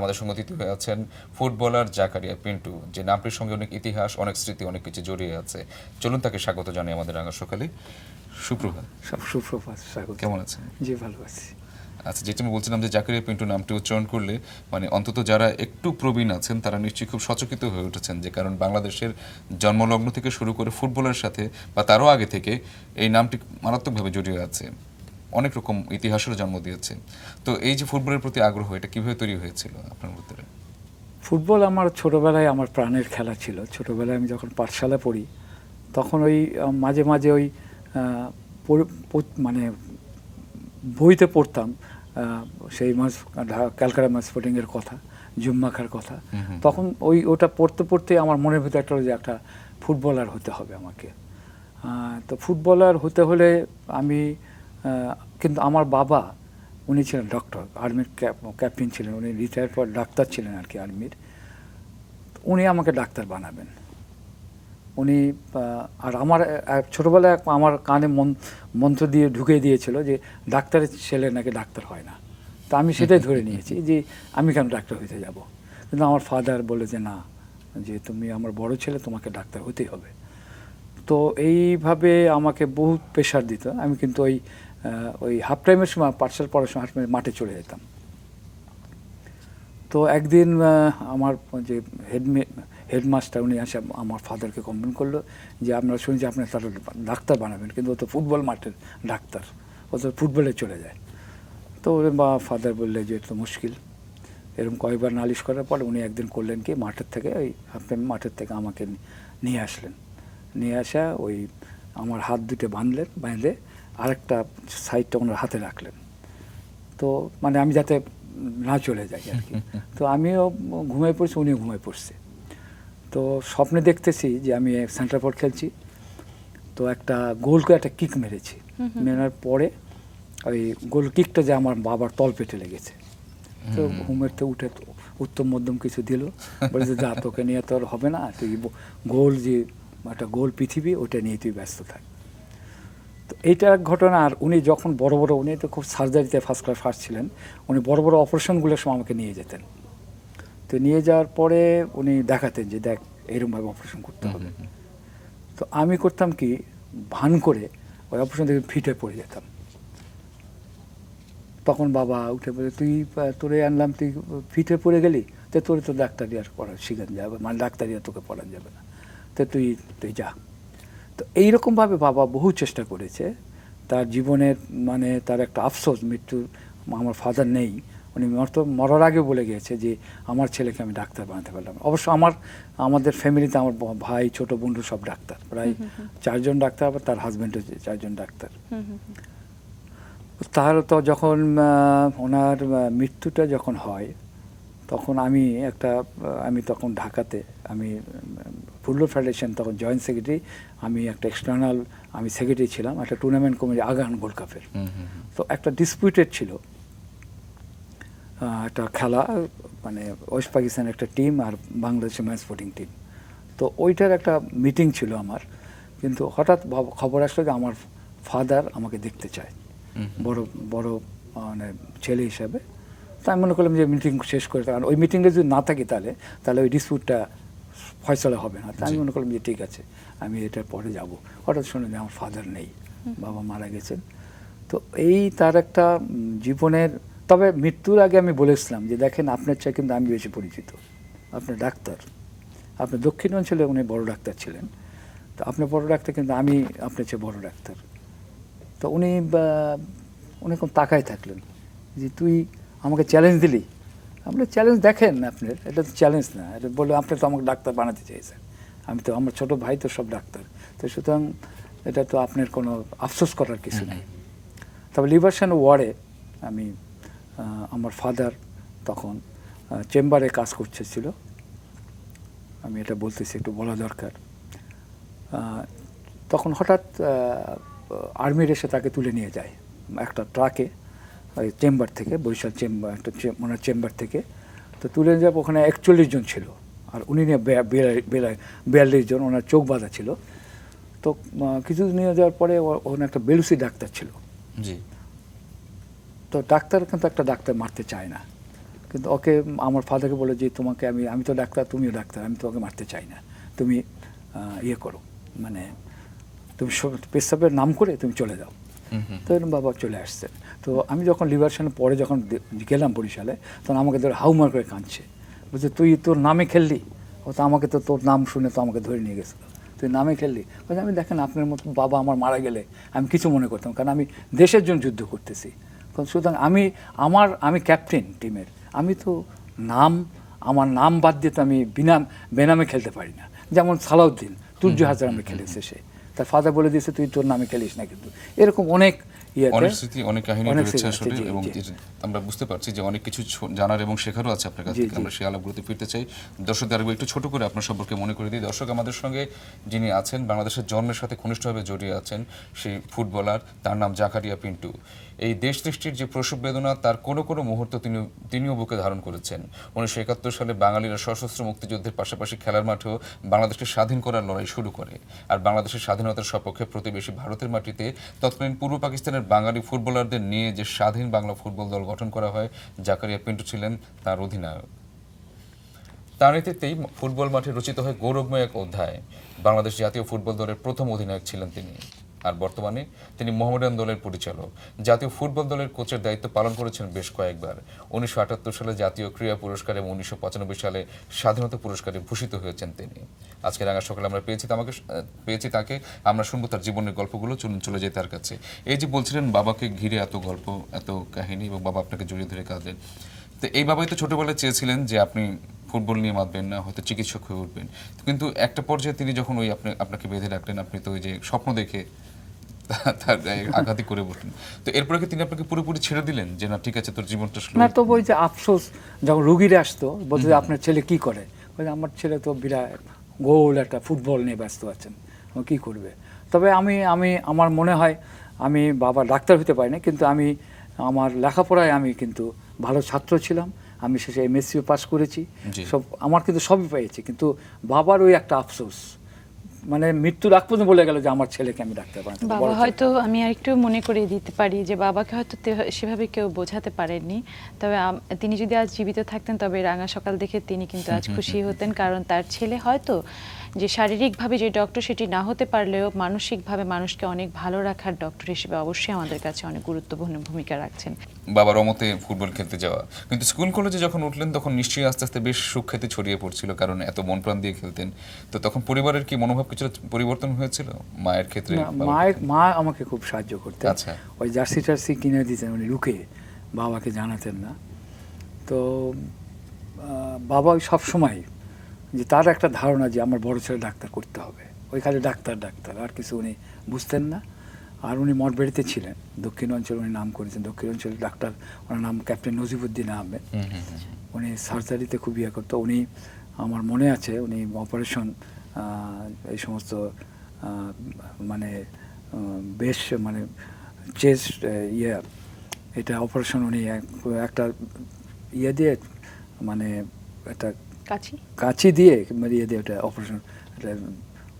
আমাদের সঙ্গে অতিথি হয়ে আছেন ফুটবলার জাকারিয়া পিন্টু, যে নামটির সঙ্গে অনেক ইতিহাস, অনেক স্মৃতি, অনেক কিছু জড়িয়ে আছে। চলুন তাকে স্বাগত জানাই আমাদের রাঙা সকালে। সুপ্রভাত। সুপ্রভাত, স্বাগত। কেমন আছেন? জি, ভালো আছি। আচ্ছা, যেটা আমি বলছিলাম যে জাকারিয়া পিন্টু নামটি উচ্চারণ করলে মানে অন্তত যারা একটু প্রবীণ আছেন তারা নিশ্চয়ই খুব সচকিত হয়ে উঠেছেন, যে কারণ বাংলাদেশের জন্মলগ্ন থেকে শুরু করে ফুটবলের সাথে বা তারও আগে থেকে এই নামটি মারাত্মকভাবে জড়িয়ে আছে, অনেক রকম ইতিহাসেরও জন্ম দিয়েছে। তো এই যে ফুটবলের প্রতি আগ্রহ, এটা কিভাবে তৈরি হয়েছিল আপনার ভিতরে? ফুটবল আমার ছোটোবেলায় আমার প্রাণের খেলা ছিল। ছোটোবেলায় আমি যখন পাঠশালা পড়ি তখন ওই মাঝে মাঝে ওই মানে বইতে পড়তাম সেই ক্যালকাটা স্পোর্টিংয়ের কথা, জুম্মাখার কথা। তখন ওটা পড়তে পড়তে আমার মনের ভিতরে একটা যে একটা ফুটবলার হতে হবে আমাকে। তো ফুটবলার হতে হলে আমি কিন্তু আমার বাবা উনি ছিলেন ডক্টর, আর্মির ক্যাপ্টেন ছিলেন, উনি রিটায়ার পর ডাক্তার ছিলেন আর কি আর্মির। উনি আমাকে ডাক্তার বানাবেন উনি। আর আমার ছোটোবেলায় আমার কানে মন্ত্র দিয়ে ঢুকিয়ে দিয়েছিল যে ডাক্তারের ছেলে নাকি ডাক্তার হয় না। তো আমি সেটাই ধরে নিয়েছি যে আমি কেন ডাক্তার হইতে যাব। কিন্তু আমার ফাদার বলে যে না, যে তুমি আমার বড় ছেলে, তোমাকে ডাক্তার হতেই হবে। তো এইভাবে আমাকে বহু প্রেশার দিত। আমি কিন্তু ওই হাফ টাইমের সময় পাঠশালা পড়ার সময় মাঠে চলে যেতাম। তো একদিন আমার যে হেডমাস্টার উনি আসে আমার ফাদারকে কমপ্লেন করলো যে আপনারা শুনছি আপনার তারা ডাক্তার বানাবেন, কিন্তু ও তো ফুটবল মাঠের ডাক্তার, ও তো ফুটবলে চলে যায়। তো ফাদার বললে যে এটা তো মুশকিল। এরকম কয়েকবার নালিশ করার পর উনি একদিন করলেন কি, মাঠের থেকে ওই মাঠের থেকে আমাকে নিয়ে আসলেন। নিয়ে আসা ওই আমার হাত দুটো বাঁধলে আরেকটা সাইডটা ওনার হাতে রাখলেন। তো মানে আমি যাতে না চলে যাই আর কি। তো আমিও ঘুমিয়ে পড়ছি, উনিও ঘুমিয়ে পড়ছে। তো স্বপ্নে দেখতেছি যে আমি সেন্টার ফরওয়ার্ড খেলছি, তো একটা গোলকে একটা কিক মেরেছি। মেরার পরে ওই গোল কিকটা যে আমার বাবার তলপেটে লেগেছে। তো ঘুমের তো উঠে উত্তম মধ্যম কিছু দিল, বলেছে যা তোকে নিয়ে তো আর হবে না, তুই গোল যে একটা গোল পৃথিবী ওটা নিয়ে তুই ব্যস্ত থাক। তো এইটা এক ঘটনা। আর উনি যখন বড় বড়, উনি তো খুব সার্জারিতে ফার্স্ট ক্লাস ফার্স্ট ছিলেন, উনি বড় বড় অপারেশনগুলোর সময় আমাকে নিয়ে যেতেন। তো নিয়ে যাওয়ার পরে উনি দেখাতেন যে দেখ এরকমভাবে অপারেশন করতে হবে। তো আমি করতাম কি, ভান করে ওই অপারেশন থেকে ফিটে পড়ে যেতাম। তখন বাবা উঠে বলে তুই তোরে আনলাম, তুই ফিটে পড়ে গেলি, তো তোরে তো ডাক্তারি আর পড়ার শিখান যাবে, মানে ডাক্তারি আর তোকে পড়ান যাবে না, তো তুই যা। তো এইরকমভাবে বাবা বহু চেষ্টা করেছে। তার জীবনের মানে তার একটা আফসোস, মৃত্যুর, আমার ফাদার নেই, উনি মরার আগে বলে গিয়েছে যে আমার ছেলেকে আমি ডাক্তার বানাতে পারলাম। অবশ্য আমাদের ফ্যামিলিতে আমার ভাই, ছোট বন্ধু সব ডাক্তার, প্রায় 4 জন ডাক্তার, আবার তার হাজব্যান্ডও 4 জন ডাক্তার। তার তো যখন ওনার মৃত্যুটা যখন হয় তখন আমি তখন ঢাকাতে, আমি ফুটবল ফেডারেশন তখন জয়েন্ট সেক্রেটারি, আমি একটা এক্সটার্নাল আমি সেক্রেটারি ছিলাম একটা টুর্নামেন্ট কমিটি আগান গোল্ড কাপের। তো একটা ডিসপিউটেড ছিল একটা খেলা, মানে ওয়েস্ট পাকিস্তানের একটা টিম আর বাংলাদেশের ম্যান স্পোর্টিং টিম। তো ওইটার একটা মিটিং ছিল আমার, কিন্তু হঠাৎ খবর আসলো যে আমার ফাদার আমাকে দেখতে চায় বড় বড় মানে ছেলে হিসাবে। তো আমি মনে করলাম যে মিটিং শেষ করে, কারণ ওই মিটিংয়ে যদি না থাকি তাহলে ওই ডিসপিউটটা ফয়সলা হবে না। তো আমি মনে করলাম যে ঠিক আছে, আমি এটার পরে যাব। হঠাৎ শুনে যে আমার ফাদার নেই, বাবা মারা গেছেন। তো এই তার একটা জীবনের, তবে মৃত্যুর আগে আমি বলেছিলাম যে দেখেন আপনার চেয়ে কিন্তু আমি বেশি পরিচিত, আপনার ডাক্তার, আপনার দক্ষিণ অঞ্চলে উনি বড় ডাক্তার ছিলেন, তো আপনার বড় ডাক্তার কিন্তু আমি আপনার চেয়ে বড় ডাক্তার। তো উনি কোন তাকায় থাকলেন যে তুই আমাকে চ্যালেঞ্জ দিলি। আপনি চ্যালেঞ্জ দেখেন, আপনার এটা তো চ্যালেঞ্জ না, এটা বলে আপনি তো আমাকে ডাক্তার বানাতে চাইছেন, আমি তো, আমার ছোটো ভাই তো সব ডাক্তার, তো সুতরাং এটা তো আপনার কোনো আফসোস করার কিছু নেই। তবে লিভারশন ওয়ার্ডে আমি আমার ফাদার তখন চেম্বারে কাজ করতেছিল, আমি এটা বলতেছি একটু বলা দরকার। তখন হঠাৎ আর্মির এসে তাকে তুলে নিয়ে যায় একটা ট্রাকে, ওই চেম্বার থেকে, বরিশাল চেম্বার একটা ওনার চেম্বার থেকে। তো তুলে নিয়ে যাবো, ওখানে 41 জন ছিল, আর উনি নিয়ে 42 জন, ওনার চোখ বাঁধা ছিল। তো কিছু নিয়ে যাওয়ার পরে ওখানে একটা বেলুসি ডাক্তার ছিল। জি। তো ডাক্তার কিন্তু একটা ডাক্তার মারতে চায় না, কিন্তু ওকে আমার ফাদারকে বলে যে তোমাকে আমি তো ডাক্তার, তুমিও ডাক্তার, আমি তোমাকে মারতে চাই না, তুমি ইয়ে করো, মানে তুমি পেশাবের নাম করে তুমি চলে যাও। তো এরকম বাবা চলে আসছেন। তো আমি যখন লিবারেশনের পরে যখন গেলাম বরিশালে, তখন আমাকে ধরে হাউমার করে কাঁদছে, বলছে তুই তোর নামে খেললি, ও তো আমাকে তো তোর নাম শুনে তো আমাকে ধরে নিয়ে গেছিলো, তুই নামে খেললি। বলছে আমি দেখেন আপনার মতো বাবা আমার মারা গেলে আমি কিছু মনে করতাম, কারণ আমি দেশের জন্য যুদ্ধ করতেছি। সুতরাং আমি ক্যাপ্টেন টিমের, আমি তো আমার নাম বাদ দিয়ে তো আমি বেনামে খেলতে পারি না। যেমন সালাউদ্দিন তুর্য হাজারামে খেলেছে, সে তার ফাদার বলে দিয়েছে তুই তোর নামে খেলিস না, কিন্তু এরকম অনেক অনেক স্মৃতি, অনেক কাহিনী রয়েছে আসলে, এবং আমরা বুঝতে পারছি যে অনেক কিছু জানার এবং শেখারও আছে আপনার কাছ থেকে। আমরা সেই আলাপগুলোতে ফিরতে চাই। দর্শক আরেকবার একটু ছোট করে আপনার সম্পর্কে মনে করে দিই। দর্শক, আমাদের সঙ্গে যিনি আছেন, বাংলাদেশের জন্মের সাথে ঘনিষ্ঠভাবে জড়িয়ে আছেন সেই ফুটবলার, তার নাম জাকারিয়া পিন্টু। এই দেশ সৃষ্টির যে প্রসব বেদনা, তার কোনো কোনো মুহূর্ত তিনিও বুকে ধারণ করেছেন। 1971 সালে বাঙালিরা সশস্ত্র মুক্তিযুদ্ধের পাশাপাশি খেলার মাঠেও বাংলাদেশকে স্বাধীন করার লড়াই শুরু করে। আর বাংলাদেশের স্বাধীনতার সপক্ষে প্রতিবেশী ভারতের মাটিতে তৎকালীন পূর্ব পাকিস্তানের বাঙালি ফুটবলারদের নিয়ে যে স্বাধীন বাংলা ফুটবল দল গঠন করা হয়, জাকারিয়া পিন্টু ছিলেন তার অধিনায়ক। তার নেতৃত্বেই ফুটবল মাঠে রচিত হয় গৌরবময় এক অধ্যায়। বাংলাদেশ জাতীয় ফুটবল দলের প্রথম অধিনায়ক ছিলেন তিনি। আর বর্তমানে তিনি মোহামেডান দলের পরিচালক। জাতীয় ফুটবল দলের কোচের দায়িত্ব পালন করেছেন বেশ কয়েকবার। 1978 সালে জাতীয় ক্রীড়া পুরস্কার এবং 1995 সালে স্বাধীনতা পুরস্কারে ভূষিত হয়েছেন তিনি। আজকে রাঙা সকালে আমরা পেয়েছি তাকে। আমরা শুনবো তার জীবনের গল্পগুলো। চলে যাই তার কাছে। এই যে বলছিলেন বাবাকে ঘিরে এত গল্প, এত কাহিনী, এবং বাবা আপনাকে জড়িয়ে ধরে কাঁদলেন, তো এই বাবাই তো ছোটবেলায় চেয়েছিলেন যে আপনি ফুটবল নিয়ে মাতবেন না, হয়তো চিকিৎসক হয়ে উঠবেন, কিন্তু একটা পর্যায়ে তিনি যখন আপনাকে বেঁধে রাখলেন, আপনি তো ওই যে স্বপ্ন দেখে তার আঘাতই করে বসলেন, তো এরপরে কি তিনি আপনাকে পুরোপুরি ছেড়ে দিলেন যে না ঠিক আছে তোর জীবনটা না? তো ওই যে আফসোস, যখন রুগীরা আসতো বলতে আপনার ছেলে কি করে, বলছে আমার ছেলে তো বিরাট গোল একটা ফুটবল নিয়ে ব্যস্ত আছেন, ও কী করবে। তবে আমার মনে হয় আমি বাবা ডাক্তার হতে পারিনি, কিন্তু আমার লেখাপড়ায় আমি কিন্তু ভালো ছাত্র ছিলাম। আমি শেষে এমএসসিও পাস করেছি, সব আমার কিন্তু সবই পেয়েছি। কিন্তু বাবার ওই একটা আফসোস, মানে মৃত্যুর আগ পর্যন্ত বলে গেল যে আমার ছেলেকে আমি ডাক্তার বানাতে। বাবা হয়তো, আমি আরেকটু মনে করিয়ে দিতে পারি যে বাবাকে হয়তো সেভাবে কেউ বোঝাতে পারেননি, তবে তিনি যদি আজ জীবিত থাকতেন তবে রাঙা সকাল দেখে তিনি কিন্তু আজ খুশি হতেন, কারণ তার ছেলে হয়তো যে শারীরিকভাবে যে ডক্টর সেটি না হতে পারলেও মানসিকভাবে মানুষকে অনেক ভালো রাখার ডক্টর হিসেবে অবশ্যই আমাদের কাছে অনেক গুরুত্বপূর্ণ ভূমিকা রাখছেন। বাবার অমতে ফুটবল খেলতে যাওয়া, কিন্তু স্কুল কলেজে যখন উঠলেন তখন নিশ্চয়ই আস্তে আস্তে বেশ সুখ্যাতি ছড়িয়ে পড়ছিল, কারণ এত মন প্রাণ দিয়ে খেলতেন। তো তখন পরিবারের কি মনোভাব কিছু পরিবর্তন হয়েছিল মায়ের ক্ষেত্রে? মা আমাকে খুব সাহায্য করতেন। আচ্ছা, ওই জার্সি টার্সি কিনে দিতেন, উনি লুকে বাবাকে জানাতেন না। তো বাবা সবসময় যে তার একটা ধারণা যে আমার বড় ছেলে ডাক্তার করতে হবে, ওই খালি ডাক্তার আর কিছু উনি বুঝতেন না। আর উনি মঠবাড়িতে ছিলেন, দক্ষিণ অঞ্চলে উনি নাম করেছেন, দক্ষিণ অঞ্চলের ডাক্তার, ওনার নাম ক্যাপ্টেন নজিবুদ্দিন আহমেদ। উনি সার্জারিতে খুব ইয়ে করতো। উনি, আমার মনে আছে, উনি অপারেশন এই সমস্ত মানে বেশ মানে চেস্ট এটা অপারেশন উনি একটা ইয়ে দিয়ে, মানে একটা কাঁচি দিয়ে ইয়ে দিয়ে ওটা অপারেশন, একটা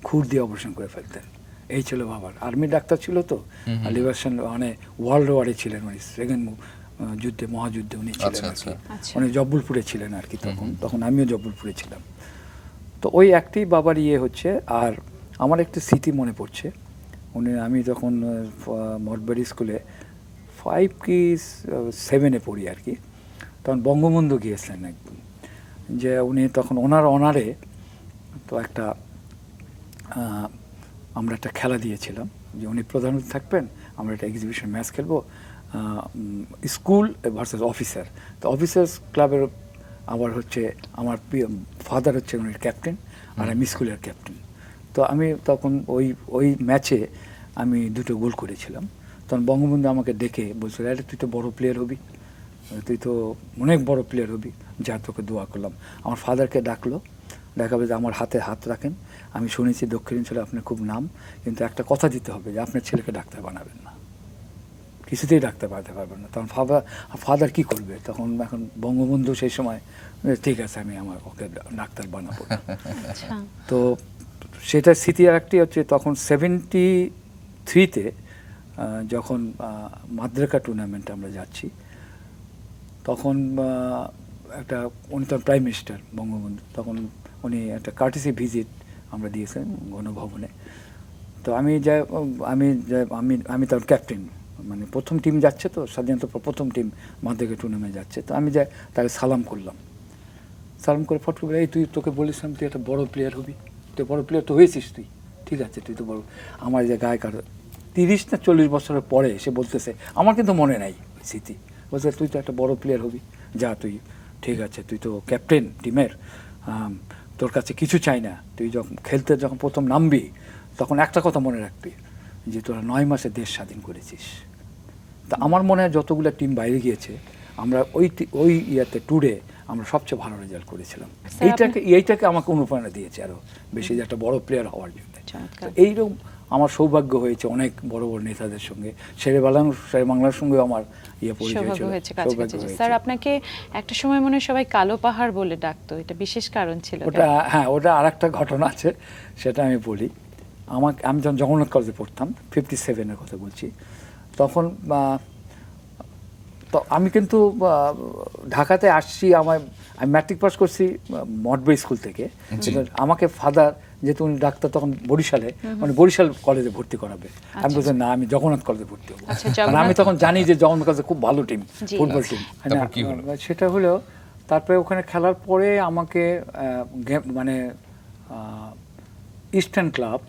খুর দিয়ে অপারেশন করে ফেলতেন। এই ছিল বাবার। আর্মি ডাক্তার ছিল তো, লিবারেশন মানে ওয়ার্ল্ড ওয়ারে ছিলেন, উনি সেকেন্ড মহাযুদ্ধে উনি ছিলেন আর কি। উনি জব্বলপুরে ছিলেন আর কি, তখন আমিও জব্বলপুরে ছিলাম। তো ওই একটি বাবার ইয়ে হচ্ছে। আর আমার একটি স্মৃতি মনে পড়ছে, আমি তখন মঠবাড়ি স্কুলে 5 কি 7-এ পড়ি আর কি, তখন বঙ্গবন্ধু গিয়েছিলেন একদম, যে উনি তখন ওনার অনারে তো আমরা একটা খেলা দিয়েছিলাম, যে উনি প্রধান থাকবেন, আমরা একটা এক্সিবিশন ম্যাচ খেলবো, স্কুল ভার্সেস অফিসার। তো অফিসার্স ক্লাবের আবার হচ্ছে আমার ফাদার হচ্ছে উনি ক্যাপ্টেন, আর আমি স্কুলের ক্যাপ্টেন। তো আমি তখন ওই ম্যাচে আমি 2টো গোল করেছিলাম। তখন বঙ্গবন্ধু আমাকে ডেকে বলছিল, আরে তুই তো বড় প্লেয়ার হবি, তুই তো অনেক বড় প্লেয়ার হবি, যা তোকে দোয়া করলাম। আমার ফাদারকে দেখাবে যে আমার হাতে হাত রাখেন, আমি শুনেছি দক্ষিণাঞ্চলে আপনার খুব নাম, কিন্তু একটা কথা দিতে হবে যে আপনার ছেলেকে ডাক্তার বানাবেন না, কিছুতেই ডাক্তার বানাতে পারবেন না। তখন ফাদার কি করবে, তখন এখন বঙ্গবন্ধু সেই সময় ঠিক আছে আমি ওকে ডাক্তার বানাবো। তো সেটা স্মৃতি আর একটি হচ্ছে, তখন 73-তে যখন মাদ্রাকা টুর্নামেন্টে আমরা যাচ্ছি, তখন একটা উনি তখন প্রাইম মিনিস্টার বঙ্গবন্ধু, তখন উনি একটা কার্টিসি ভিজিট আমরা দিয়েছেন গণভবনে। তো আমি আমি তখন ক্যাপ্টেন, মানে প্রথম টিম যাচ্ছে তো স্বাধীনতার পর প্রথম টিম মাধ্যমিক টুর্নামেন্টে যাচ্ছে। তো আমি যাই তাকে সালাম করলাম, সালাম করে ফটো করে, এই তোকে বলেছিলাম তুই একটা বড় প্লেয়ার হবি, তুই বড় প্লেয়ার তো হয়েছিস তুই, ঠিক আছে তুই তো বড়। আমার যে গায়ে কারো 30 না 40 বছরের পরে সে বলতেছে, আমার কিন্তু মনে নাই স্মৃতি, বলছে তুই তো একটা বড় প্লেয়ার হবি, যা তুই ঠিক আছে, তুই তো ক্যাপ্টেন টিমের, তোর কাছে কিছু চাই না, তুই যখন প্রথম নামবি তখন একটা কথা মনে রাখবি যে তোরা 9 মাসে দেশ স্বাধীন করেছিস। তা আমার মনে হয় যতগুলো টিম বাইরে গিয়েছে আমরা ওই ইয়াতে ট্যুরে আমরা সবচেয়ে ভালো রেজাল্ট করেছিলাম। এইটাকে আমাকে অনুপ্রেরণা দিয়েছে আরও বেশি, যে একটা বড় প্লেয়ার হওয়ার জন্য। তো এইরকম আমার সৌভাগ্য হয়েছে অনেক বড় বড় নেতাদের সঙ্গে, শেরে বাংলার সঙ্গেও আমার পরিচয় হয়েছে কাছাকাছি। স্যার আপনাকে একটা সময় মনে হয় সবাই কালো পাহাড় বলে ডাকতো, এটা বিশেষ কারণ ছিল? ওটা হ্যাঁ, ওটা আরেকটা ঘটনা আছে, সেটা আমি বলি। আমি যখন জগন্নাথ কলেজে পড়তাম, 57-এর কথা বলছি, তখন তো আমি কিন্তু ঢাকাতে আসছি, আমি ম্যাট্রিক পাস করছি মঠবাড়ি স্কুল থেকে। আমাকে ফাদার, যেহেতু উনি ডাক্তার তখন বরিশালে, মানে বরিশাল কলেজে ভর্তি করাবে। আমি বলছি না, আমি জগন্নাথ কলেজে ভর্তি হবো, কারণ আমি তখন জানি যে জগন্নাথ কলেজে খুব ভালো টিম, ফুটবল টিম। সেটা হলো তারপরে ওখানে খেলার পরে আমাকে মানে ইস্টার্ন ক্লাব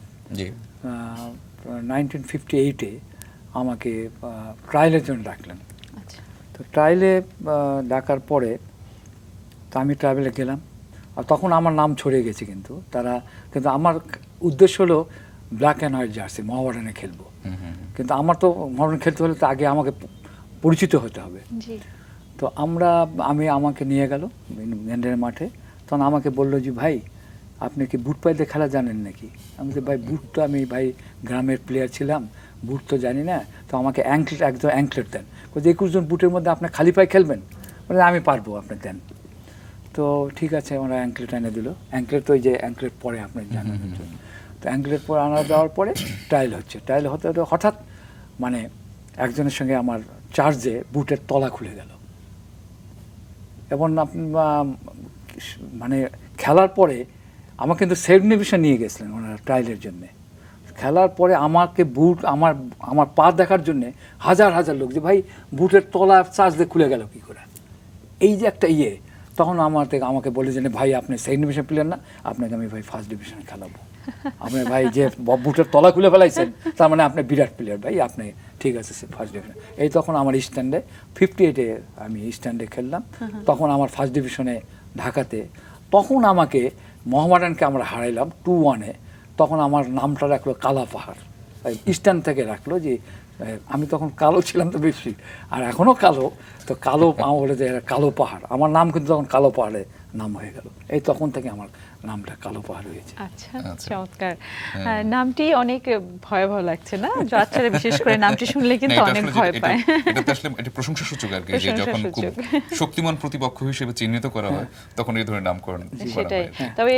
1958-এ আমাকে ট্রায়ালের জন্য ডাকলেন। তো ট্রায়ালে ডাকার পরে তো আমি ট্রায়ালে গেলাম, আর তখন আমার নাম ছড়িয়ে গেছে, কিন্তু আমার উদ্দেশ্য হলো ব্ল্যাক অ্যান্ড হোয়াইট জার্সি, মোহামেডানে খেলবো। কিন্তু আমার তো মোহামেডান খেলতে হলে তো আগে আমাকে পরিচিত হতে হবে। তো আমাকে নিয়ে গেল মেন্ডের মাঠে, তখন আমাকে বললো যে ভাই আপনি কি বুট পাইতে খেলা জানেন নাকি? আমি বলছি ভাই বুট তো আমি গ্রামের প্লেয়ার ছিলাম, বুট তো জানি না। তো আমাকে একদম অ্যাঙ্কলেট দেন, বলছে 21 জন বুটের মধ্যে আপনি খালি পায়ে খেলবেন? বলে আমি পারবো, আপনি দেন। তো ঠিক আছে, ওরা অ্যাঙ্কলেট এনে দিল। অ্যাঙ্কলেট তো ওই যে অ্যাঙ্কলেট পরে আপনি জানেন। তো অ্যাঙ্কলেট পরে আনা দেওয়ার পরে ট্রায়াল হচ্ছে, ট্রায়াল হতে হতে হঠাৎ মানে একজনের সঙ্গে আমার চার্জে বুটের তলা খুলে গেল, এবং মানে খেলার পরে আমাকে কিন্তু সেকেন্ড ডিভিশন নিয়ে গেছিলেন ওনারা ট্রায়ালের জন্যে। খেলার পরে আমাকে আমার পা দেখার জন্যে হাজার হাজার লোক, যে ভাই বুটের তলা চার্জ দিয়ে খুলে গেল কী করে, এই যে একটা তখন আমাকে বলে যে ভাই আপনি সেকেন্ড ডিভিশন প্লেয়ার না, আপনাকে আমি ভাই ফার্স্ট ডিভিশনে খেলাবো। আপনি ভাই যে বুটের তলা খুলে ফেলাইছেন, তার মানে আপনি বিরাট প্লেয়ার ভাই, আপনি ঠিক আছে সে ফার্স্ট ডিভিশন। এই তখন আমার স্ট্যান্ডে 58-এ আমি স্ট্যান্ডে খেললাম, তখন আমার ফার্স্ট ডিভিশনে ঢাকাতে। তখন আমাকে মোহামেডানকে আমরা হারাইলাম 2-1-এ। তখন আমার নামটা রাখলো কালা পাহাড়, স্ট্যান্ড থেকে রাখলো, যে আমি তখন কালো ছিলাম তো বেশি, আর এখনও কালো, তো কালো বলে যে কালো পাহাড়, আমার নাম কিন্তু তখন কালো পাহাড়ে নাম হয়ে গেল। এই তখন থেকে আমার নামটা কালো পাহাড় হয়েছে। আচ্ছা, চমৎকার। নামটি অনেক ভয়াবহ লাগছে না? বাচ্চারা বিশেষ করে নামটি শুনলে কিন্তু অনেক ভয় পায়। এটা তো আসলে এটা প্রশংসাসূচক আর কি, যে যখন খুব শক্তিমান প্রতিপক্ষ হিসেবে চিহ্নিত করা হয় তখন এই ধরনের নামকরণ করা হয়। সেটাই। তবে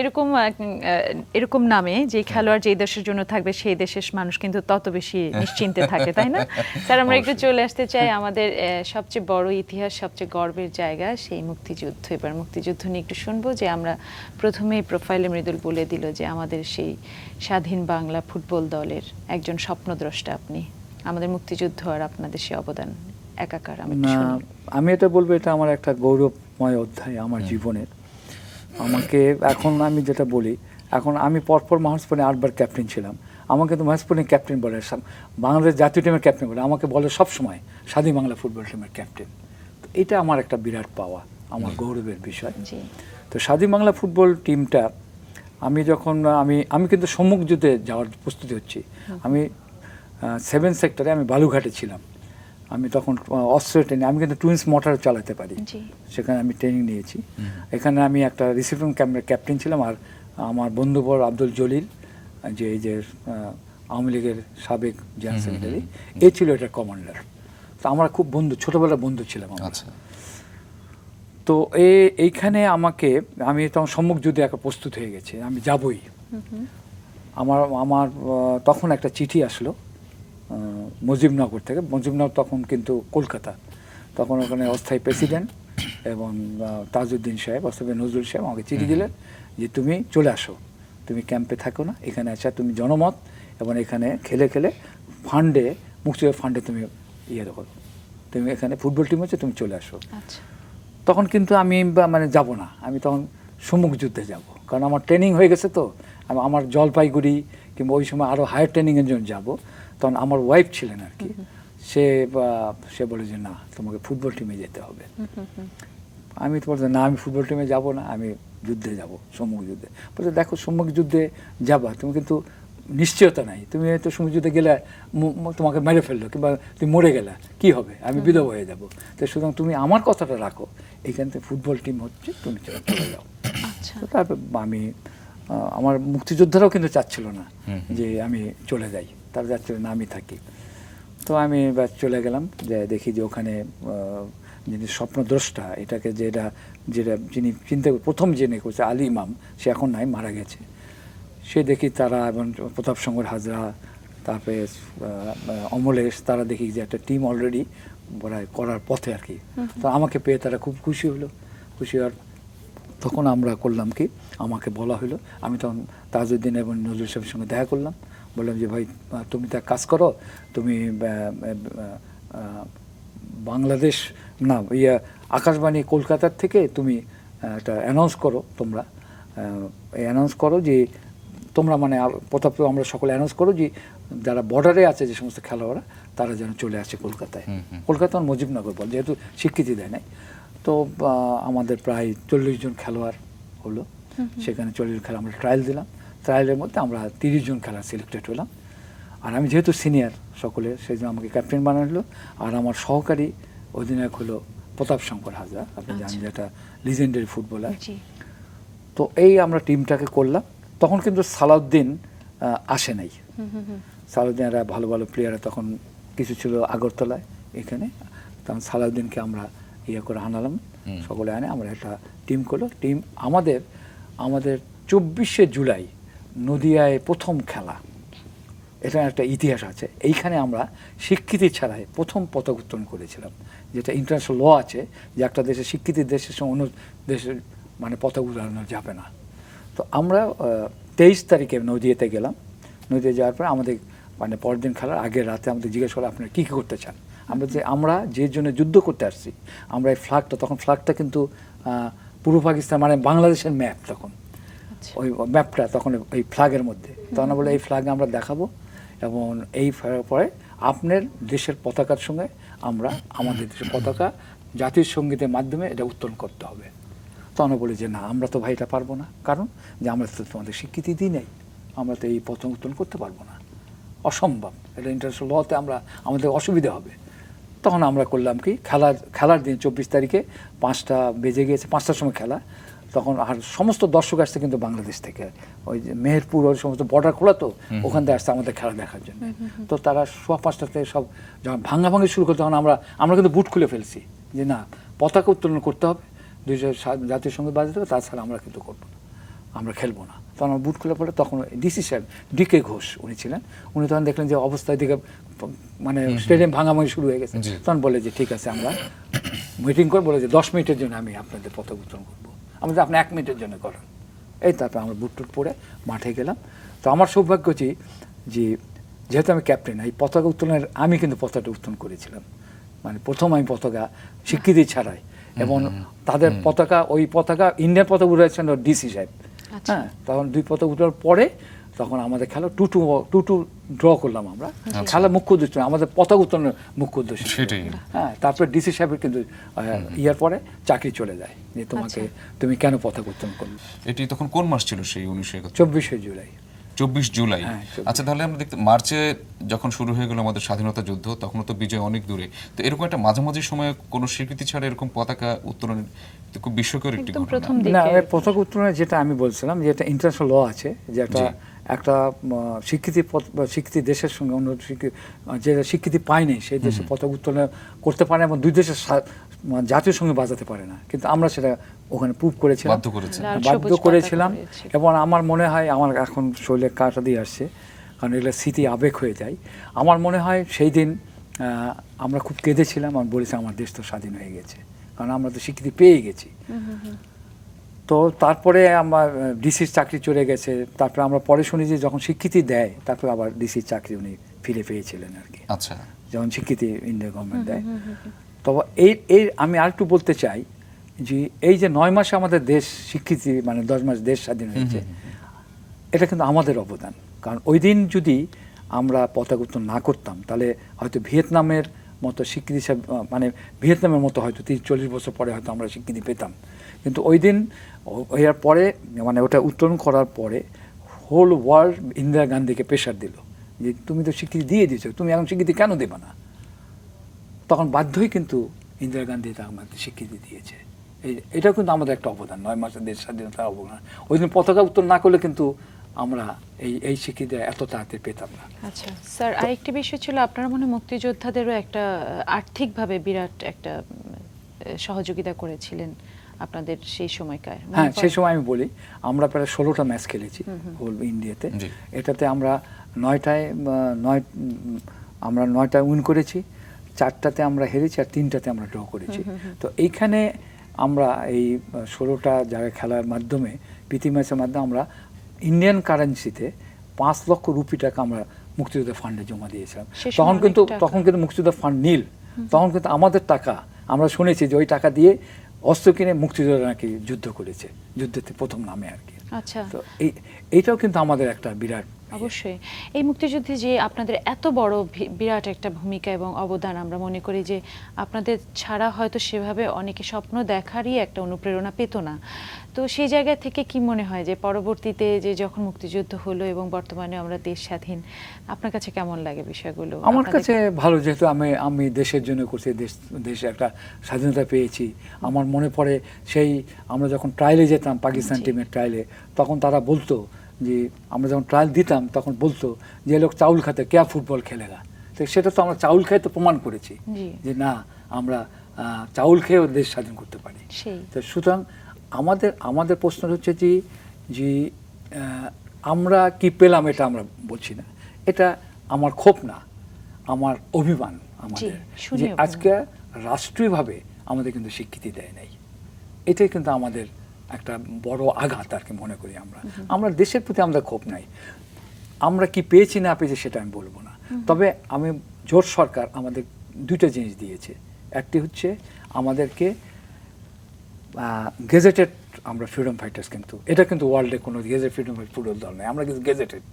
এরকম নামে যে খেলোয়াড় যে দেশের জন্য থাকবে সেই দেশের মানুষ কিন্তু তত বেশি নিশ্চিন্তে থাকে, তাই না? স্যার আমরা একটু চলে আসতে চাই আমাদের সবচেয়ে বড় ইতিহাস, সবচেয়ে গর্বের জায়গা, সেই মুক্তিযুদ্ধ। এবার মুক্তিযুদ্ধ নিয়ে একটু শুনবো, যে আমরা প্রথমেই প্রোফাইলে মৃদুল বলে দিল যে আমাদের সেই স্বাধীন বাংলা ফুটবল দলের একজন স্বপ্নদ্রষ্টা আপনি। আমাদের মুক্তিযুদ্ধ আর আপনাদের সেই অবদান একাকার। আমি এটা বলবো, এটা আমার একটা গৌরবময় অধ্যায় আমার জীবনের। আমাকে এখন আমি যেটা বলি, এখন আমি পরপর মহেশপুরে 8বার ক্যাপ্টেন ছিলাম, আমাকে তো মহেশপুরের ক্যাপ্টেন বলে, বাংলাদেশ জাতীয় টিমের ক্যাপ্টেন বলে, আমাকে বলে সবসময় স্বাধীন বাংলা ফুটবল টিমের ক্যাপ্টেন। তো এটা আমার একটা বিরাট পাওয়া, আমার গৌরবের বিষয়। তো স্বাধীন বাংলা ফুটবল টিমটা আমি যখন আমি কিন্তু সম্মুখ যুদ্ধে যাওয়ার প্রস্তুতি হচ্ছি, আমি 7 সেক্টরে আমি বালুঘাটে ছিলাম, আমি তখন অস্ত্র ট্রেনিং, আমি কিন্তু টুইন্স মোটর চালাতে পারি, সেখানে আমি ট্রেনিং নিয়েছি। এখানে আমি একটা রিসিপশন ক্যাম্পের ক্যাপ্টেন ছিলাম, আর আমার বন্ধুবর আব্দুল জলিল, যে এই যে আওয়ামী লীগের সাবেক জেনারেল সেক্রেটারি, এ ছিল এটা কমান্ডার। তো আমরা খুব বন্ধু, ছোটোবেলার বন্ধু ছিলাম। তো এইখানে আমি তখন সম্মুখ যুদ্ধে একটা প্রস্তুত হয়ে গেছি, আমি যাবই। আমার তখন একটা চিঠি আসলো মুজিবনগর থেকে। মুজিবনগর তখন কিন্তু কলকাতা, তখন ওখানে অস্থায়ী প্রেসিডেন্ট এবং তাজউদ্দিন সাহেব অথবা নজরুল সাহেব আমাকে চিঠি দিলেন যে তুমি চলে আসো, তুমি ক্যাম্পে থাকো না, এখানে আসা তুমি জনমত এবং এখানে খেলে খেলে ফান্ডে, মুক্তিযোদ্ধা ফান্ডে তুমি ইয়ে করো, তুমি এখানে ফুটবল টিম হচ্ছে, তুমি চলে আসো। আচ্ছা। তখন কিন্তু আমি মানে যাব না, আমি তখন সম্মুখ যুদ্ধে যাব, কারণ আমার ট্রেনিং হয়ে গেছে। তো আমার জলপাইগুড়ি কিংবা ওই সময় আরও হায়ার ট্রেনিংয়ের জন্য যাব। তখন আমার ওয়াইফ ছিলেন আর কি, সে বলে যে না, তোমাকে ফুটবল টিমে যেতে হবে। আমি তো বলতে না, আমি ফুটবল টিমে যাব না, আমি যুদ্ধে যাব, সম্মুখ যুদ্ধে। বলতে দেখো, সম্মুখ যুদ্ধে যাবা, তুমি কিন্তু নিশ্চয়তা নাই, তুমি হয়তো সম্মুখ যুদ্ধে গেলে তোমাকে মেরে ফেললো কিংবা তুমি মরে গেলে কী হবে, আমি বিধবা হয়ে যাব। তো সুতরাং তুমি আমার কথাটা রাখো, এইখান থেকে ফুটবল টিম হচ্ছে, তুমি চলে যাও। আচ্ছা। তো তারপর আমি আমার মুক্তিযোদ্ধারাও কিন্তু চাচ্ছিল না যে আমি চলে যাই, তারা যাচ্ছিল না আমি থাকি। তো আমি চলে গেলাম, যে দেখি যে ওখানে যিনি স্বপ্নদ্রষ্টা, এটাকে যেটা যিনি চিন্তা প্রথম জেনে করছে আলী ইমাম, সে এখন নাই, মারা গেছে। সে দেখি তারা এবং প্রতাপ শঙ্কর হাজরা, তারপরে অমলেশ, তারা দেখি যে একটা টিম অলরেডি করার পথে আর কি। তো আমাকে পেয়ে তারা খুব খুশি হলো। খুশি হওয়ার তখন আমরা করলাম কি, আমাকে বলা হলো, আমি তখন তাজউদ্দিন এবং নজরুল সাহেবের সঙ্গে দেখা করলাম, বললাম যে ভাই তুমি তো এক কাজ করো, তুমি বাংলাদেশ না আকাশবাণী কলকাতার থেকে তুমি একটা অ্যানাউন্স করো, তোমরা অ্যানাউন্স করো যে তোমরা মানে প্রতাপ, আমরা সকলে অ্যানাউন্স করো যে যারা বর্ডারে আছে যে সমস্ত খেলোয়াড়রা, তারা যেন চলে আসে কলকাতায়। কলকাতা মুজিবনগর বল, যেহেতু স্বীকৃতি দেয় নাই। তো আমাদের প্রায় 40 জন খেলোয়াড় হলো, সেখানে 40 জন খেলা আমরা ট্রায়াল দিলাম। ট্রায়ালের মধ্যে আমরা 30 জন খেলা সিলেক্টেড হলাম। আর আমি যেহেতু সিনিয়র সকলে, সেই জন্য আমাকে ক্যাপ্টেন বানানো হলো। আর আমার সহকারী অধিনায়ক হলো প্রতাপ শঙ্কর হাজরা, আপনি জানেন যে একটা লিজেন্ডারি ফুটবলার। তো এই আমরা টিমটাকে করলাম। তখন কিন্তু সালাউদ্দিন আসে নাই। সালাউদ্দিনরা ভালো ভালো প্লেয়াররা তখন কিছু ছিল আগরতলায়, এখানে। তখন সালাউদ্দিনকে আমরা ইয়ে করে আনালাম, সকলে আনে আমরা একটা টিম করলো। টিম আমাদের 24শে জুলাই নদিয়ায় প্রথম খেলা, এটা একটা ইতিহাস আছে। এইখানে আমরা স্বীকৃতি ছাড়াই প্রথম পতাকা উত্তোলন করেছিলাম, যেটা ইন্টারন্যাশনাল ল আছে যে একটা দেশের স্বীকৃতির দেশের সঙ্গে অন্য দেশের মানে পতাকা উত্তোলন যাবে না। তো আমরা 23 তারিখে নদিয়াতে গেলাম। নদিয়া যাওয়ার পরে আমাদের মানে পরের দিন খেলার আগের রাতে আমাদের জিজ্ঞেস করলো আপনারা কী কী করতে চান। আমরা যে জন্য যুদ্ধ করতে আসছি, আমরা এই ফ্ল্যাগটা, তখন ফ্ল্যাগটা কিন্তু পূর্ব পাকিস্তান মানে বাংলাদেশের ম্যাপ, তখন ওই ম্যাপটা তখন এই ফ্ল্যাগের মধ্যে। তখন বলে এই ফ্ল্যাগ আমরা দেখাবো এবং এই পরে আপনার দেশের পতাকার সঙ্গে আমরা আমাদের দেশের পতাকা জাতীয় সঙ্গীতের মাধ্যমে এটা উত্তোলন করতে হবে। তখন বলে যে না, আমরা তো ভাই এটা পারবো না, কারণ যে আমরা তো তোমাদের স্বীকৃতি দিই নেই, আমরা তো এই পতাকা উত্তোলন করতে পারবো না, অসম্ভব, এটা ইন্টারন্যাশনাল লতে আমরা আমাদের অসুবিধা হবে। তখন আমরা করলাম কি, খেলার দিন 24 তারিখে 5টা বেজে গিয়েছে, 5টার সময় খেলা। তখন আর সমস্ত দর্শক আসছে কিন্তু বাংলাদেশ থেকে, ওই যে মেহেরপুর ওই সমস্ত বর্ডার খোলা, তো ওখান থেকে আসছে আমাদের খেলা দেখার জন্য। তো তারা 5:15 সব যখন ভাঙাভাঙি শুরু করতে, তখন আমরা কিন্তু বুট খুলে ফেলছি যে না, পতাকা উত্তোলন করতে হবে, জাতীয় সঙ্গীত বাজাতে হবে, তাছাড়া আমরা কিন্তু করবো না, আমরা খেলবো না। তখন আমার বুট খুলে পড়ে, তখন ডিসি সাহেব ডিকে ঘোষ উনি ছিলেন, উনি তখন দেখলেন যে অবস্থায় দিকে মানে স্টেডিয়াম ভাঙাভাঙি শুরু হয়ে গেছে। তখন বলে যে ঠিক আছে, আমরা মিটিং করে বলে যে 10 মিনিটের জন্য আমি আপনাদের পতাকা উত্তোলন করবো। আমরা যে আপনি 1 মিনিটের জন্য করেন। এই তারপরে আমরা বুট টুট পরে মাঠে গেলাম। তো আমার সৌভাগ্য যে যেহেতু আমি ক্যাপ্টেন, এই পতাকা উত্তোলনের আমি কিন্তু পতাকাটা উত্তোলন করেছিলাম, মানে প্রথম আমি পতাকা স্বীকৃতি ছাড়াই। এবং তাদের পতাকা, ওই পতাকা ইন্ডিয়ান পতাকা উঠেছেন ডিসি সাহেব। হ্যাঁ, তখন 2 পতাকা উঠার পরে তখন আমাদের খেলা 2-2 ড্র করলাম আমরা। খেলা মুখ্য উদ্দেশ্য, আমাদের পতাকা উত্তোলনের মুখ্য উদ্দেশ্য সেটাই। হ্যাঁ, তারপরে ডিসি সাহেবের কিন্তু ইয়ার পরে চাকরি চলে যায় যে তুমি কেন পতাকা উত্তোলন করলে। এটি তখন কোন মাস ছিল সেই 1971? 24শে জুলাই। 24 জুলাই। আচ্ছা, তাহলে আমরা দেখতে মার্চে যখন শুরু হয়ে গেল আমাদের স্বাধীনতা যুদ্ধ, তখনও তো বিজয় অনেক দূরে। তো এরকম একটা মাঝামাঝি সময়ে কোনো স্বীকৃতি ছাড়া এরকম পতাকা উত্তোলন খুব বিস্ময়কর একটি ঘটনা। না, পতাকা উত্তোলনের যেটা আমি বলছিলাম যে এটা ইন্টারন্যাশনাল ল আছে যে একটা স্বীকৃতি দেশের সঙ্গে অন্য যে স্বীকৃতি পায়নি সেই দেশে পতাকা উত্তোলন করতে পারে এবং 2 দেশের জাতীয় সঙ্গে বাজাতে পারে না, কিন্তু আমরা সেটা ওখানে প্রুভ করেছিলাম, বাধ্য করেছিলাম। এবং আমার মনে হয়, আমার এখন শরীরে কাঁটা দিয়ে আসছে, কারণ এগুলো স্মৃতি আবেগ হয়ে যায়। আমার মনে হয় সেই দিন আমরা খুব কেঁদেছিলাম, আমি বলেছি আমার দেশ তো স্বাধীন হয়ে গেছে, কারণ আমরা তো স্বীকৃতি পেয়ে গেছি। তো তারপরে আমার ডিসির চাকরি চলে গেছে, তারপরে আমরা পরে শুনি যে যখন স্বীকৃতি দেয় তারপরে আবার ডিসির চাকরি উনি ফিরে পেয়েছিলেন আর কি, আচ্ছা যখন স্বীকৃতি ইন্ডিয়া গভর্নমেন্ট দেয়। তবে এই আমি আরেকটু বলতে চাই যে এই যে 9 মাসে আমাদের দেশ স্বীকৃতি, মানে 10 মাস দেশ স্বাধীন হয়েছে, এটা কিন্তু আমাদের অবদান। কারণ ওই দিন যদি আমরা পতাকা উত্তোলন না করতাম তাহলে হয়তো ভিয়েতনামের মতো স্বীকৃতি, মানে ভিয়েতনামের মতো হয়তো 30-40 বছর পরে হয়তো আমরা স্বীকৃতি পেতাম। কিন্তু ওই দিন এর পরে, মানে ওটা উত্তোলন করার পরে হোল ওয়ার্ল্ড ইন্দিরা গান্ধীকে প্রেশার দিল যে তুমি তো স্বীকৃতি দিয়ে দিয়েছো, তুমি এখন স্বীকৃতি কেন দেবে না? তখন বাধ্যই কিন্তু ইন্দিরা গান্ধী তা আমাদের স্বীকৃতি দিয়েছে। এটাও কিন্তু আমাদের একটা অবদান, 9 মাসের দেশ স্বাধীনতার অবদান। ওই দিন পতাকা উত্তোলন না করলে কিন্তু আমরা এই স্বীকৃতি এত তাড়াতাড়ি পেতাম না। আচ্ছা স্যার, আরেকটি বিষয় ছিল, আপনারা মনে হয় মুক্তিযোদ্ধাদেরও একটা আর্থিকভাবে বিরাট একটা সহযোগিতা করেছিলেন আপনাদের সেই সময়কার। হ্যাঁ, সেই সময় আমি বলি আমরা প্রায় 16টা ম্যাচ খেলেছি হোল ইন্ডিয়াতে। এটাতে আমরা 9টায় উইন করেছি, 4টাতে আমরা হেরেছি আর 3টাতে আমরা ড্র করেছি। তো এইখানে আমরা এই 16টা জায়গায় খেলার মাধ্যমে, প্রীতি ম্যাচের মাধ্যমে আমরা ইন্ডিয়ান কারেন্সিতে 5 লক্ষ রুপি টাকা আমরা মুক্তিযোদ্ধা ফান্ডে জমা দিয়েছিলাম। তখন কিন্তু মুক্তিযোদ্ধা ফান্ড নীল, তখন কিন্তু আমাদের টাকা, আমরা শুনেছি যে ওই টাকা দিয়ে অস্ত্র কিনে মুক্তিযোদ্ধা নাকি যুদ্ধ করেছে, যুদ্ধেতে প্রথম নামে আর কি। আচ্ছা, তো এইটাও কিন্তু আমাদের একটা বিরাট, অবশ্যই এই মুক্তিযুদ্ধে যে আপনাদের এত বড় বিরাট একটা ভূমিকা এবং অবদান, আমরা মনে করি যে আপনাদের ছাড়া হয়তো সেভাবে অনেকে স্বপ্ন দেখারই একটা অনুপ্রেরণা পেত না। তো সেই জায়গা থেকে কি মনে হয় যে পরবর্তীতে যে যখন মুক্তিযুদ্ধ হলো এবং বর্তমানে আমরা দেশ স্বাধীন, আপনার কাছে কেমন লাগে বিষয়গুলো? আমার কাছে ভালো, যেহেতু আমি দেশের জন্য করছি, দেশে একটা স্বাধীনতা পেয়েছি। আমার মনে পড়ে সেই আমরা যখন ট্রায়ালে যেতাম, পাকিস্তান টিমের ট্রায়ালে, তখন তারা বলতো যে আমরা যখন ট্রায়াল দিতাম তখন বলতো যে লোক চাউল খাতে কে ফুটবল খেলেগা। তো সেটা তো আমরা চাউল খেয়ে তো প্রমাণ করেছি যে না, আমরা চাউল খেয়েও দেশ স্বাধীন করতে পারি। তো সুতরাং আমাদের প্রশ্ন হচ্ছে যে আমরা কি পেলাম এটা আমরা বলছি না, এটা আমার ক্ষোভ না, আমার অভিমান আমাদের যে আজকে রাষ্ট্রীয়ভাবে আমাদের কিন্তু স্বীকৃতি দেয় নাই। এটাই কিন্তু আমাদের একটা বড় আঘাত আর কি মনে করি আমরা দেশের প্রতি আমাদের ক্ষোভ নাই। আমরা কি পেয়েছি না পেয়েছি সেটা আমি বলবো না, তবে আমি জোট সরকার আমাদের 2টা জিনিস দিয়েছে। একটি হচ্ছে আমাদেরকে গেজেটেড, আমরা ফ্রিডম ফাইটার্স, কিন্তু এটা কিন্তু ওয়ার্ল্ডে কোনো গেজেট ফ্রিডম ফুটবল দল নেই, আমরা কিন্তু গেজেটেড,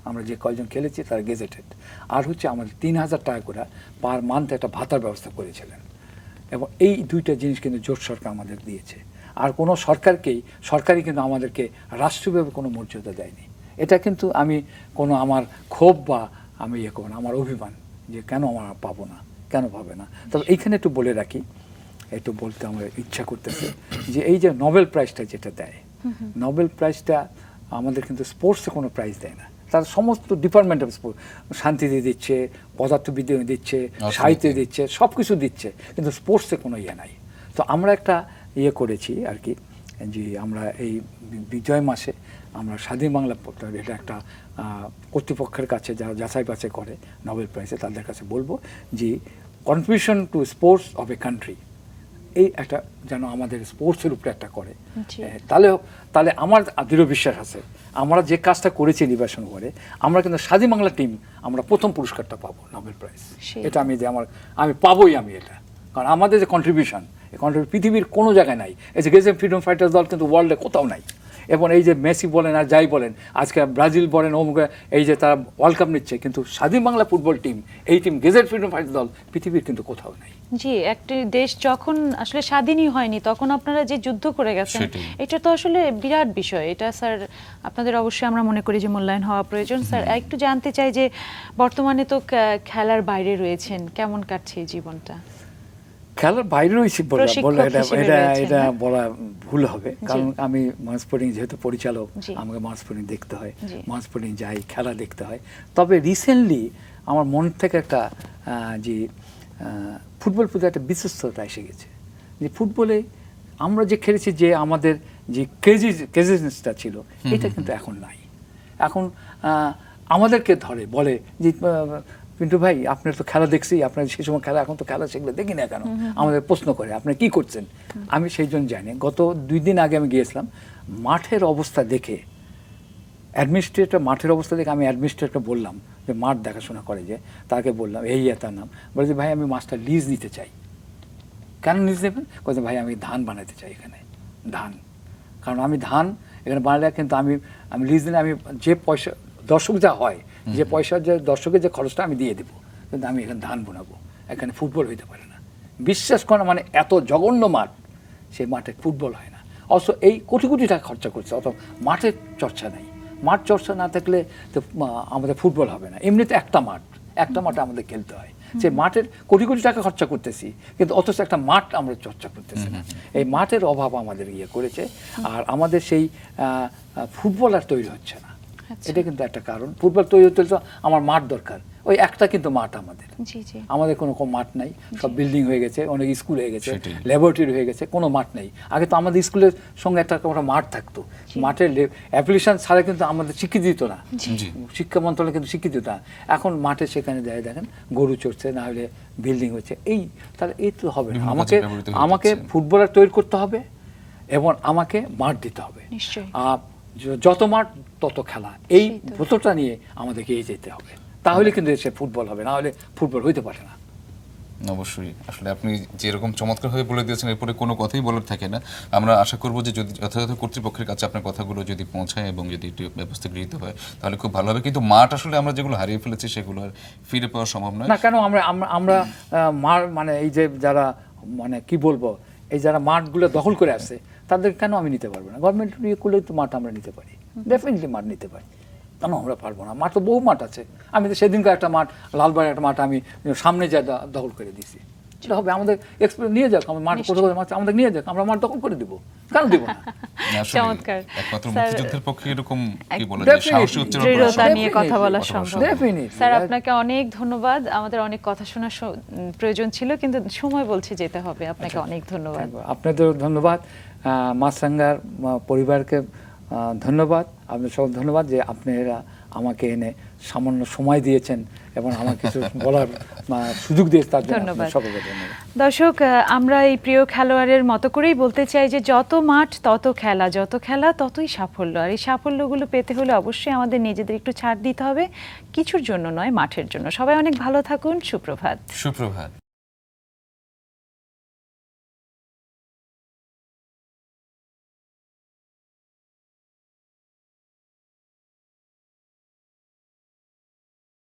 আমরা যে কয়জন খেলেছি তারা গেজেটেড। আর হচ্ছে আমাদের 3000 টাকা করে পার মান্থ একটা ভাতার ব্যবস্থা করেছিলেন, এবং এই 2টা জিনিস কিন্তু জোট সরকার আমাদের দিয়েছে। আর কোনো সরকারই কিন্তু আমাদেরকে রাষ্ট্রীয়ভাবে কোনো মর্যাদা দেয়নি। এটা কিন্তু আমি কোনো আমার ক্ষোভ বা আমি করবো না, আমার অভিমান যে কেন আমরা পাবো না, কেন পাবে না। তবে এইখানে একটু বলে রাখি, একটু বলতে আমার ইচ্ছা করতেছে যে এই যে নোবেল প্রাইজটা যেটা দেয়, নোবেল প্রাইজটা আমাদের কিন্তু স্পোর্টসে কোনো প্রাইজ দেয় না, তার সমস্ত ডিপার্টমেন্ট অফ স্পোর্টস, শান্তিতে দিচ্ছে, পদার্থবিদ্যা দিচ্ছে, সাহিত্যে দিচ্ছে, সব কিছু দিচ্ছে, কিন্তু স্পোর্টসে কোনো নাই। তো আমরা একটা করেছি আর কি, যে আমরা এই বিজয় মাসে আমরা স্বাধীন বাংলা, এটা একটা কর্তৃপক্ষের কাছে যারা যাচাই বাছাই করে নোবেল প্রাইজে, তাদের কাছে বলবো যে contribution to sports of a country, এই একটা যেন আমাদের স্পোর্টসের উপরে একটা করে। তাহলে আমার দৃঢ় বিশ্বাস আছে আমরা যে কাজটা করেছি লিবারেশন করে, আমরা কিন্তু স্বাধীন বাংলা টিম আমরা প্রথম পুরস্কারটা পাবো, নোবেল প্রাইজ। এটা আমি পাবোই, আমি এটা, কারণ আমাদের যে কন্ট্রিবিউশন, এই কন্ট্রিবিউশন পৃথিবীর কোনো জায়গায় নাই। এই যে গেজেট ফ্রিডম ফাইটার্স দল কিন্তু ওয়ার্ল্ডে কোথাও নাই। এবং এই যে মেসি বলেন আর যাই বলেন, আজকে ব্রাজিল বলেন, এই যে তারা ওয়ার্ল্ড কাপ নিচ্ছে, কিন্তু স্বাধীন বাংলা ফুটবল টিম, এই টিম গেজেট ফ্রিডম ফাইটার্স দল পৃথিবীর কিন্তু কোথাও নাই। জি, একটি দেশ যখন আসলে স্বাধীনই হয়নি তখন আপনারা যে যুদ্ধ করে গেছেন, এটা তো আসলে বিরাট বিষয়। এটা স্যার আপনাদের অবশ্যই আমরা মনে করি যে মূল্যায়ন হওয়া প্রয়োজন। স্যার একটু জানতে চাই যে বর্তমানে তো খেলার বাইরে রয়েছেন, কেমন কাটছে এই জীবনটা? খেলার বাইরে রয়েছি এটা বলা ভুল হবে, কারণ আমি মনস্পোর্টিং যেহেতু পরিচালক, আমাকে মনস্পোর্টিং দেখতে হয়, মনস্পোর্টিং যাই, খেলা দেখতে হয়। তবে রিসেন্টলি আমার মন থেকে একটা যে ফুটবল প্রতি একটা বিশ্বস্ততা এসে গেছে, যে ফুটবলে আমরা যে খেলেছি, যে আমাদের যে ক্রেজিনেসটা ছিল, এটা কিন্তু এখন নাই। এখন আমাদেরকে বলে যে পিন্টু ভাই আপনার তো খেলা দেখছি, আপনার সেই সময় খেলা, এখন তো খেলা সেগুলো দেখি না কেন, আমাদের প্রশ্ন করে আপনি কি করছেন। আমি সেই জন্য জানি, গত 2 দিন আগে আমি গিয়েছিলাম, মাঠের অবস্থা দেখে মাঠের অবস্থা দেখে আমি অ্যাডমিনিস্ট্রেটর বললাম যে মাঠ দেখাশোনা করে, যে তাকে বললাম, এই তার নাম, বলে যে ভাই আমি মাছটা লিজ নিতে চাই। কেন লিজ নেবেন? বলছে ভাই আমি ধান বানাতে চাই এখানে, ধান, কারণ আমি ধান এখানে বানালে কিন্তু আমি লিজ দিলে আমি যে পয়সা দর্শক যা হয়, যে পয়সা, যে দর্শকের যে খরচটা আমি দিয়ে দেবো, কিন্তু আমি এখানে ধান বোনাবো, এখানে ফুটবল হইতে পারে না। বিশ্বাস করেন, মানে এত জঘন্য মাঠ, সেই মাঠে ফুটবল হয় না। অথচ এই কোটি কোটি টাকা খরচা করছে, অত মাঠের চর্চা নেই। মাঠ চর্চা না থাকলে তো আমাদের ফুটবল হবে না। এমনিতে একটা মাঠে আমাদের খেলতে হয়, যে মাঠের কোটি কোটি টাকা খরচা করতেছি, কিন্তু অথচ একটা মাঠ আমরা চর্চা করতেছি না। এই মাঠের অভাব আমাদের করেছে, আর আমাদের সেই ফুটবল আর তৈরি হচ্ছে না। এটা কিন্তু একটা কারণ। ফুটবল তৈরি হতে তো আমার মাঠ দরকার, ওই একটা কিন্তু মাঠ আমাদের কোনো মাঠ নাই, সব বিল্ডিং হয়ে গেছে, অনেক স্কুল হয়ে গেছে, ল্যাবরেটরি হয়ে গেছে, কোনো মাঠ নেই। আগে তো আমাদের স্কুলের সঙ্গে একটা মাঠ থাকতো, মাঠের অ্যাপ্লিকেশন ছাড়া কিন্তু আমাদের স্বীকৃতি দিত না, শিক্ষা মন্ত্রণালয় কিন্তু স্বীকৃতি দিত না। এখন মাঠে সেখানে যায় দেখেন গরু চড়ছে, না হলে বিল্ডিং হচ্ছে, তাহলে এই তো হবে না। আমাকে ফুটবলার তৈরি করতে হবে এবং আমাকে মাঠ দিতে হবে। যত মাঠ তত খেলা, এই ব্রতটা নিয়ে আমাদেরকে যেতে হবে, তাহলে কিন্তু সে ফুটবল হবে, না হলে ফুটবল হইতে পারে না। অবশ্যই, আসলে আপনি যেরকম চমৎকারভাবে বলে দিয়েছেন, এরপরে কোনো কথাই বলার থাকে না। আমরা আশা করব যে যদি যথাযথ কর্তৃপক্ষের কাছে আপনার কথাগুলো যদি পৌঁছায় এবং যদি একটু ব্যবস্থা গৃহীত হয়, তাহলে খুব ভালো হবে। কিন্তু মাঠ আসলে আমরা যেগুলো হারিয়ে ফেলেছি সেগুলো আর ফিরে পাওয়া সম্ভব নয়। না কেন, আমরা মানে এই যে যারা, মানে কি বলবো, এই যারা মাঠগুলো দখল করে আছে, তাদের কেন আমি নিতে পারবো না? গভর্নমেন্ট করলে তো মাঠ আমরা নিতে পারি, ডেফিনেটলি মাঠ নিতে পারি, কেন আমরা পারবো না? মাঠ তো বহু মাঠ আছে। আমি তো সেদিনকার একটা মাঠ, লালবাগের একটা মাঠ আমি সামনে যা দখল করে দিছি, সেটা হবে আমাদের এক্সপিরিয়েন্স নিয়ে যাক, আমার মাঠ কোথাও মাঠ আমাদের নিয়ে যাক, আমরা মাঠ দখল করে দিব, কেন দিব না? চমৎকার। একমাত্র মুক্তিযুদ্ধের পক্ষে এরকম কি বলা যায়, সাহসী উচ্চারণ করা দৃঢ়তা নিয়ে কথা বলা সম্ভব। ডেফিনেটলি স্যার আপনাকে অনেক ধন্যবাদ, আমাদের অনেক কথা শোনার প্রয়োজন ছিল, কিন্তু সময় বলছে যেতে হবে। আপনাকে অনেক ধন্যবাদ। আপনাদের ধন্যবাদ, মাছরাঙ্গার পরিবারকে ধন্যবাদ, আপনাদের সব ধন্যবাদ যে আপনারা আমাকে এনে সামান্য সময় দিয়েছেন এবং আমার কিছু বলার সুযোগ দিয়েছেন, তার জন্য সকলকে ধন্যবাদ। দর্শক, আমরা এই প্রিয় খেলোয়াড়ের মতো করেই বলতে চাই যে যত মাঠ তত খেলা, যত খেলা ততই সাফল্য। আর এই সাফল্যগুলো পেতে হলে অবশ্যই আমাদের নিজেদের একটু ছাড় দিতে হবে, কিছুর জন্য নয়, মাঠের জন্য। সবাই অনেক ভালো থাকুন। সুপ্রভাত।